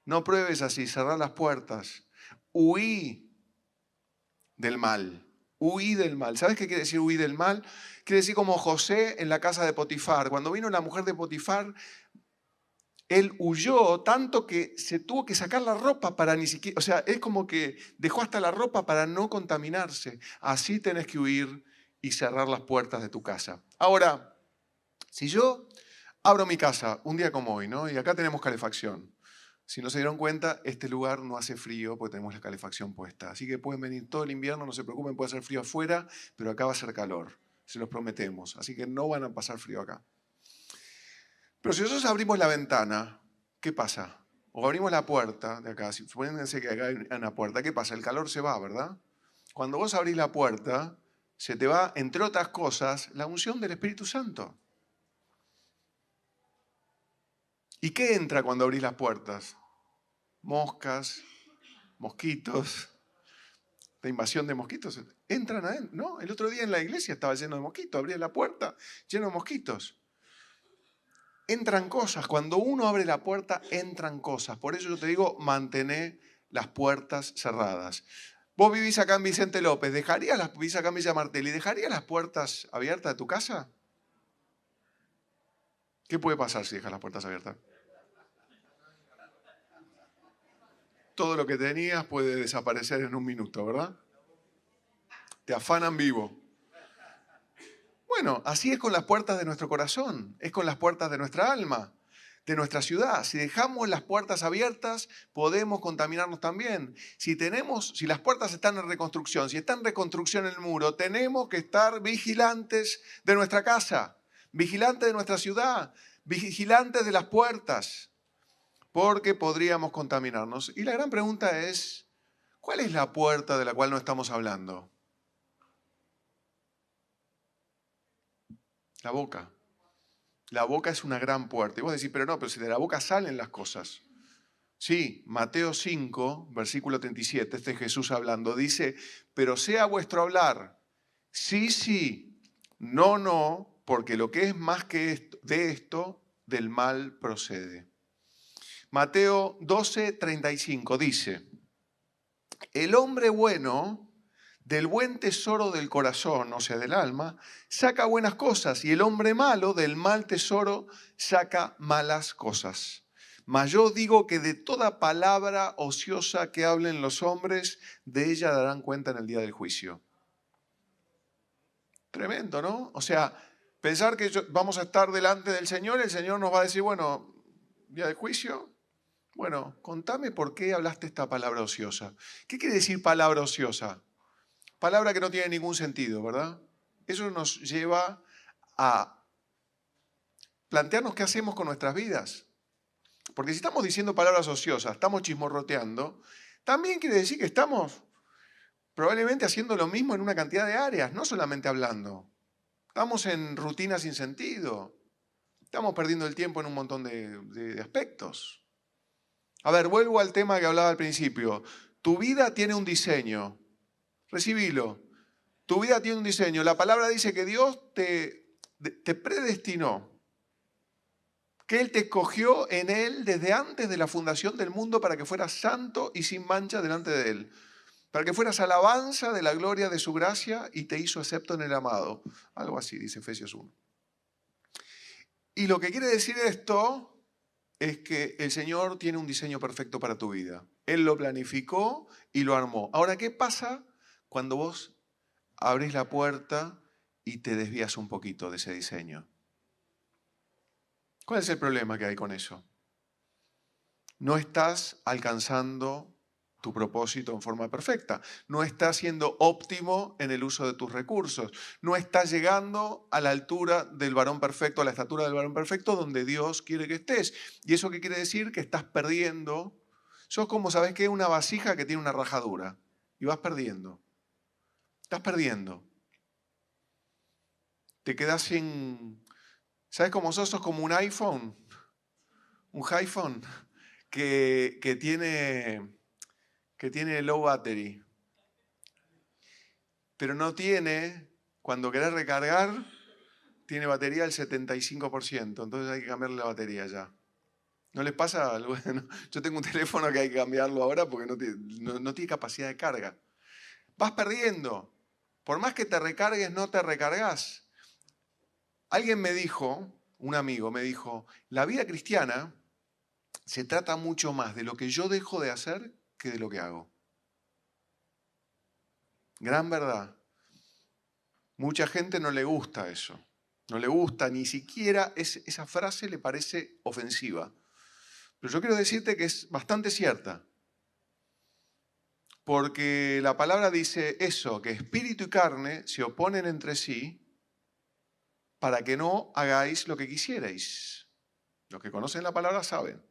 No pruebes así, cerrar las puertas. Huí del mal. Huí del mal. ¿Sabes qué quiere decir huí del mal? Quiere decir como José en la casa de Potifar. Cuando vino la mujer de Potifar, él huyó tanto que se tuvo que sacar la ropa para ni siquiera... O sea, es como que dejó hasta la ropa para no contaminarse. Así tenés que huir y cerrar las puertas de tu casa. Ahora, si yo abro mi casa un día como hoy, ¿no? Y acá tenemos calefacción. Si no se dieron cuenta, este lugar no hace frío porque tenemos la calefacción puesta. Así que pueden venir todo el invierno, no se preocupen, puede hacer frío afuera, pero acá va a ser calor, se los prometemos. Así que no van a pasar frío acá. Pero si nosotros abrimos la ventana, ¿qué pasa? O abrimos la puerta de acá, supónganse que acá hay una puerta, ¿qué pasa? El calor se va, ¿verdad? Cuando vos abrís la puerta, se te va, entre otras cosas, la unción del Espíritu Santo. ¿Y qué entra cuando abrís las puertas? Moscas, mosquitos, la invasión de mosquitos. Entran adentro, ¿no? El otro día en la iglesia estaba lleno de mosquitos, abrí la puerta, lleno de mosquitos. Entran cosas, cuando uno abre la puerta, entran cosas. Por eso yo te digo, mantener las puertas cerradas. Vos vivís acá en Vicente López, vivís acá en Villa Martelli, ¿dejarías las puertas abiertas de tu casa? ¿Qué puede pasar si dejas las puertas abiertas? Todo lo que tenías puede desaparecer en un minuto, ¿verdad? Te afanan vivo. Bueno, así es con las puertas de nuestro corazón, es con las puertas de nuestra alma, de nuestra ciudad. Si dejamos las puertas abiertas, podemos contaminarnos también. Si las puertas están en reconstrucción, si está en reconstrucción el muro, tenemos que estar vigilantes de nuestra casa, vigilantes de nuestra ciudad, vigilantes de las puertas, porque podríamos contaminarnos. Y la gran pregunta es, ¿cuál es la puerta de la cual no estamos hablando? La boca. La boca es una gran puerta. Y vos decís, pero si de la boca salen las cosas. Sí, Mateo 5, versículo 37, este es Jesús hablando, dice, pero sea vuestro hablar, sí, sí, no, no, porque lo que es más que esto, del mal procede. Mateo 12, 35 dice, el hombre bueno del buen tesoro del corazón, o sea, del alma, saca buenas cosas, y el hombre malo del mal tesoro saca malas cosas. Mas yo digo que de toda palabra ociosa que hablen los hombres, de ella darán cuenta en el día del juicio. Tremendo, ¿no? O sea, pensar que vamos a estar delante del Señor, el Señor nos va a decir, bueno, día del juicio, bueno, contame por qué hablaste esta palabra ociosa. ¿Qué quiere decir palabra ociosa? Palabra que no tiene ningún sentido, ¿verdad? Eso nos lleva a plantearnos qué hacemos con nuestras vidas. Porque si estamos diciendo palabras ociosas, estamos chismorroteando, también quiere decir que estamos probablemente haciendo lo mismo en una cantidad de áreas, no solamente hablando. Estamos en rutina sin sentido. Estamos perdiendo el tiempo en un montón de aspectos. A ver, vuelvo al tema que hablaba al principio. Tu vida tiene un diseño. Recibilo. Tu vida tiene un diseño. La palabra dice que Dios te predestinó, que Él te escogió en Él desde antes de la fundación del mundo para que fueras santo y sin mancha delante de Él, para que fueras alabanza de la gloria de su gracia y te hizo acepto en el amado. Algo así, dice Efesios 1. Y lo que quiere decir esto es que el Señor tiene un diseño perfecto para tu vida. Él lo planificó y lo armó. Ahora, ¿qué pasa cuando vos abrís la puerta y te desvías un poquito de ese diseño? ¿Cuál es el problema que hay con eso? No estás alcanzando tu propósito en forma perfecta. No estás siendo óptimo en el uso de tus recursos. No estás llegando a la altura del varón perfecto, a la estatura del varón perfecto donde Dios quiere que estés. ¿Y eso qué quiere decir? Que estás perdiendo. Sos como, ¿sabes qué? Una vasija que tiene una rajadura. Y vas perdiendo. Estás perdiendo. Te quedás sin... ¿Sabes cómo sos? Sos como un iPhone. Un iPhone que tiene low battery. Pero no tiene, cuando querés recargar, tiene batería del 75%. Entonces hay que cambiarle la batería ya. ¿No les pasa algo? Yo tengo un teléfono que hay que cambiarlo ahora porque no tiene capacidad de carga. Vas perdiendo. Por más que te recargues, no te recargas. Alguien me dijo, un amigo me dijo, la vida cristiana se trata mucho más de lo que yo dejo de hacer que de lo que hago. Gran verdad. Mucha gente no le gusta eso. No le gusta, ni siquiera esa frase le parece ofensiva. Pero yo quiero decirte que es bastante cierta. Porque la palabra dice eso, que espíritu y carne se oponen entre sí para que no hagáis lo que quisierais. Los que conocen la palabra saben.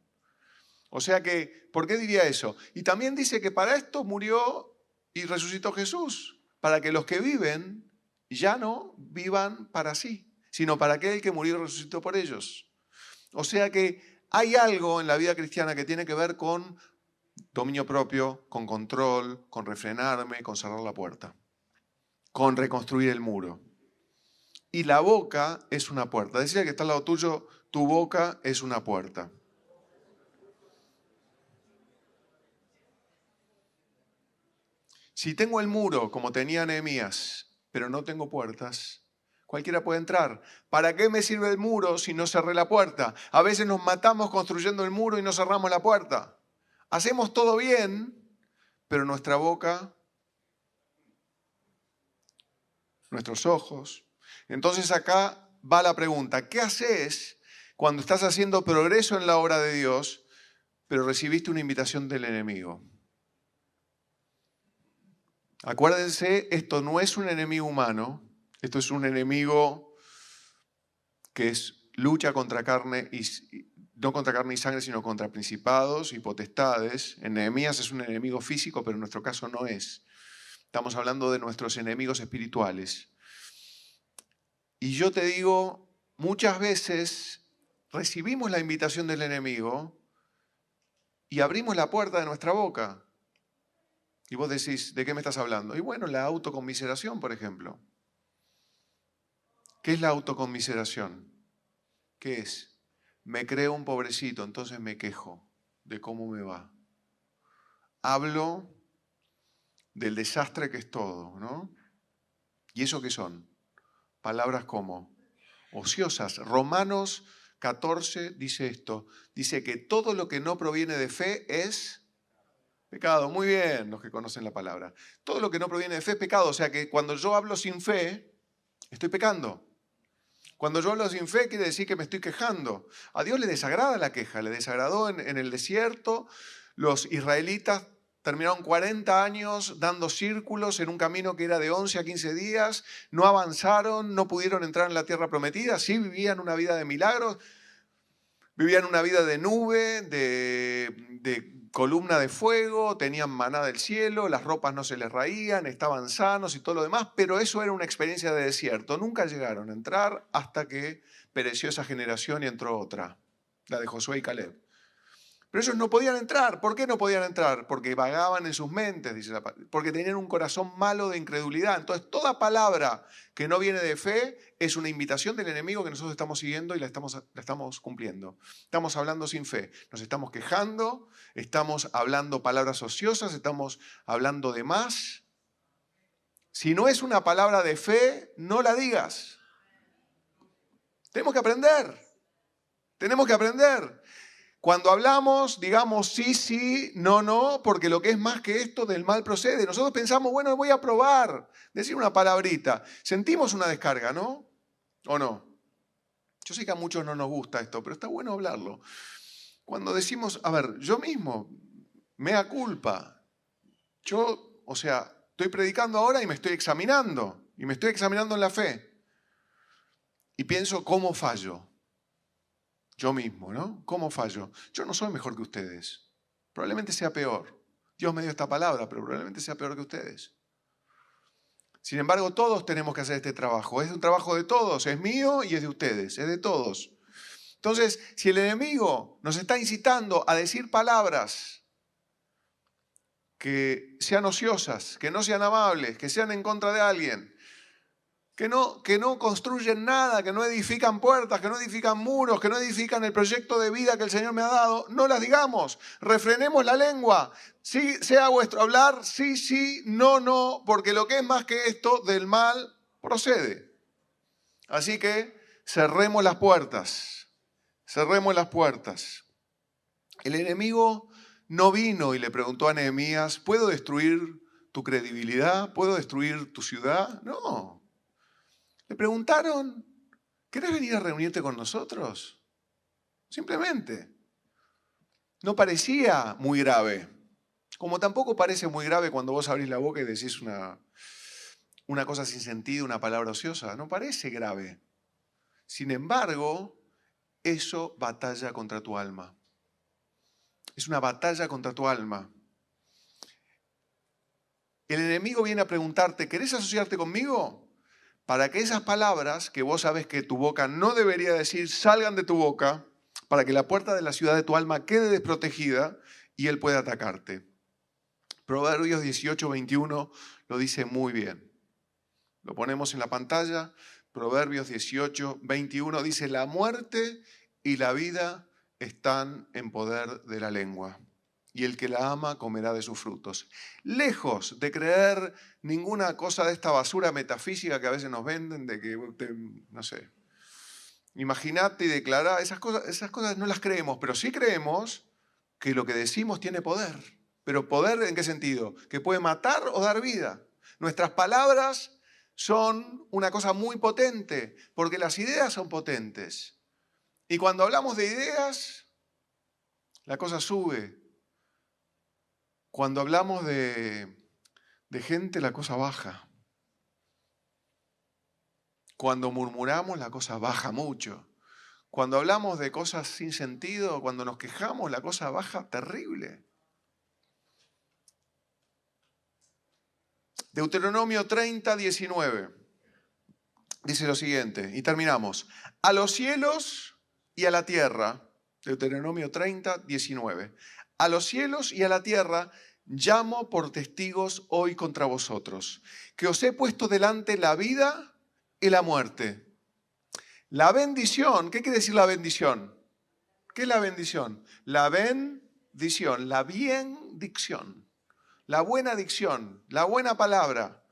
O sea que, ¿por qué diría eso? Y también dice que para esto murió y resucitó Jesús, para que los que viven ya no vivan para sí, sino para aquel que murió y resucitó por ellos. O sea que hay algo en la vida cristiana que tiene que ver con dominio propio, con control, con refrenarme, con cerrar la puerta, con reconstruir el muro. Y la boca es una puerta. Decía que está al lado tuyo, tu boca es una puerta. Si tengo el muro como tenía Nehemías, pero no tengo puertas, cualquiera puede entrar. ¿Para qué me sirve el muro si no cerré la puerta? A veces nos matamos construyendo el muro y no cerramos la puerta. Hacemos todo bien, pero nuestra boca, nuestros ojos. Entonces acá va la pregunta, ¿qué haces cuando estás haciendo progreso en la obra de Dios, pero recibiste una invitación del enemigo? Acuérdense, esto no es un enemigo humano, esto es un enemigo que es lucha contra carne y no contra carne y sangre, sino contra principados y potestades. En Nehemías es un enemigo físico, pero en nuestro caso no es. Estamos hablando de nuestros enemigos espirituales. Y yo te digo, muchas veces recibimos la invitación del enemigo y abrimos la puerta de nuestra boca. Y vos decís, ¿de qué me estás hablando? Y bueno, la autoconmiseración, por ejemplo. ¿Qué es la autoconmiseración? ¿Qué es? Me creo un pobrecito, entonces me quejo de cómo me va. Hablo del desastre que es todo, ¿no? ¿Y eso qué son? Palabras como ociosas. Romanos 14 dice esto. Dice que todo lo que no proviene de fe es pecado. Muy bien, los que conocen la palabra. Todo lo que no proviene de fe es pecado. O sea que cuando yo hablo sin fe, estoy pecando. Cuando yo hablo sin fe quiere decir que me estoy quejando. A Dios le desagrada la queja. Le desagradó en el desierto. Los israelitas terminaron 40 años dando círculos en un camino que era de 11 a 15 días. No avanzaron, no pudieron entrar en la tierra prometida. Sí vivían una vida de milagros. Vivían una vida de nube, de columna de fuego, tenían maná del cielo, las ropas no se les raían, estaban sanos y todo lo demás, pero eso era una experiencia de desierto. Nunca llegaron a entrar hasta que pereció esa generación y entró otra, la de Josué y Caleb. Pero ellos no podían entrar. ¿Por qué no podían entrar? Porque vagaban en sus mentes, dice la palabra. Porque tenían un corazón malo de incredulidad. Entonces, toda palabra que no viene de fe es una invitación del enemigo que nosotros estamos siguiendo y la estamos cumpliendo. Estamos hablando sin fe. Nos estamos quejando, estamos hablando palabras ociosas, estamos hablando de más. Si no es una palabra de fe, no la digas. Tenemos que aprender. Tenemos que aprender. Cuando hablamos, digamos sí, sí, no, no, porque lo que es más que esto del mal procede. Nosotros pensamos, bueno, voy a probar, decir una palabrita. Sentimos una descarga, ¿no? ¿O no? Yo sé que a muchos no nos gusta esto, pero está bueno hablarlo. Cuando decimos, a ver, yo mismo, mea culpa, Yo, estoy predicando ahora y me estoy examinando. Y me estoy examinando en la fe. Y pienso, ¿cómo fallo? Yo mismo, ¿no? ¿Cómo fallo? Yo no soy mejor que ustedes. Probablemente sea peor. Dios me dio esta palabra, pero probablemente sea peor que ustedes. Sin embargo, todos tenemos que hacer este trabajo. Es un trabajo de todos. Es mío y es de ustedes. Es de todos. Entonces, si el enemigo nos está incitando a decir palabras que sean ociosas, que no sean amables, que sean en contra de alguien, que no construyen nada, que no edifican puertas, que no edifican muros, que no edifican el proyecto de vida que el Señor me ha dado, no las digamos. Refrenemos la lengua. Sí, sea vuestro hablar, sí, sí, no, no, porque lo que es más que esto del mal procede. Así que cerremos las puertas. Cerremos las puertas. El enemigo no vino y le preguntó a Nehemías, ¿puedo destruir tu credibilidad? ¿Puedo destruir tu ciudad? No. Le preguntaron, ¿querés venir a reunirte con nosotros? Simplemente. No parecía muy grave. Como tampoco parece muy grave cuando vos abrís la boca y decís una cosa sin sentido, una palabra ociosa. No parece grave. Sin embargo, eso batalla contra tu alma. Es una batalla contra tu alma. El enemigo viene a preguntarte, ¿querés asociarte conmigo? Para que esas palabras que vos sabés que tu boca no debería decir, salgan de tu boca, para que la puerta de la ciudad de tu alma quede desprotegida y él pueda atacarte. Proverbios 18:21 lo dice muy bien. Lo ponemos en la pantalla. Proverbios 18:21 dice, la muerte y la vida están en poder de la lengua, y el que la ama comerá de sus frutos. Lejos de creer ninguna cosa de esta basura metafísica que a veces nos venden, de que, no sé, imaginate y declará, esas cosas no las creemos, pero sí creemos que lo que decimos tiene poder. ¿Pero poder en qué sentido? Que puede matar o dar vida. Nuestras palabras son una cosa muy potente, porque las ideas son potentes. Y cuando hablamos de ideas, la cosa sube. Cuando hablamos de gente, la cosa baja. Cuando murmuramos, la cosa baja mucho. Cuando hablamos de cosas sin sentido, cuando nos quejamos, la cosa baja terrible. Deuteronomio 30:19 dice lo siguiente, y terminamos. A los cielos y a la tierra, Deuteronomio 30:19, a los cielos y a la tierra llamo por testigos hoy contra vosotros, que os he puesto delante la vida y la muerte. La bendición, ¿qué quiere decir la bendición? ¿Qué es la bendición? La bendición, la biendicción, la buena dicción, la buena palabra.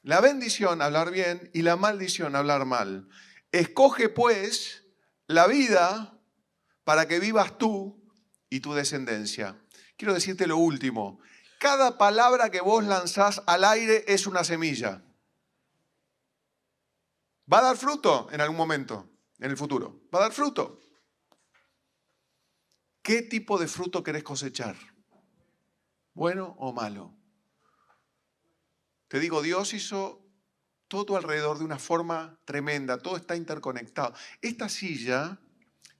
La bendición, hablar bien, y la maldición, hablar mal. Escoge pues la vida para que vivas tú y tu descendencia. Quiero decirte lo último. Cada palabra que vos lanzás al aire es una semilla. Va a dar fruto en algún momento, en el futuro. Va a dar fruto. ¿Qué tipo de fruto querés cosechar? ¿Bueno o malo? Te digo, Dios hizo todo alrededor de una forma tremenda. Todo está interconectado. Esta silla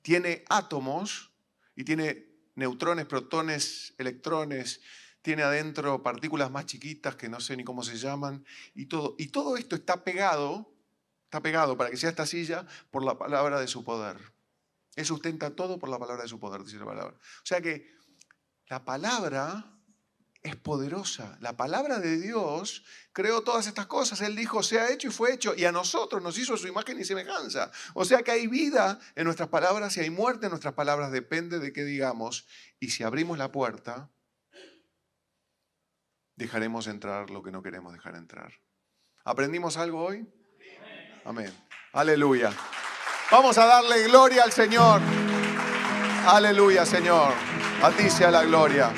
tiene átomos y tiene neutrones, protones, electrones. Tiene adentro partículas más chiquitas que no sé ni cómo se llaman. Y todo esto está pegado para que sea esta silla por la palabra de su poder. Él sustenta todo por la palabra de su poder, dice la palabra. O sea que la palabra es poderosa. La palabra de Dios creó todas estas cosas. Él dijo, sea hecho y fue hecho. Y a nosotros nos hizo su imagen y semejanza. O sea que hay vida en nuestras palabras y hay muerte en nuestras palabras. Depende de qué digamos. Y si abrimos la puerta, dejaremos entrar lo que no queremos dejar entrar. ¿Aprendimos algo hoy? Amén. Aleluya. Vamos a darle gloria al Señor. Aleluya, Señor. A ti sea la gloria.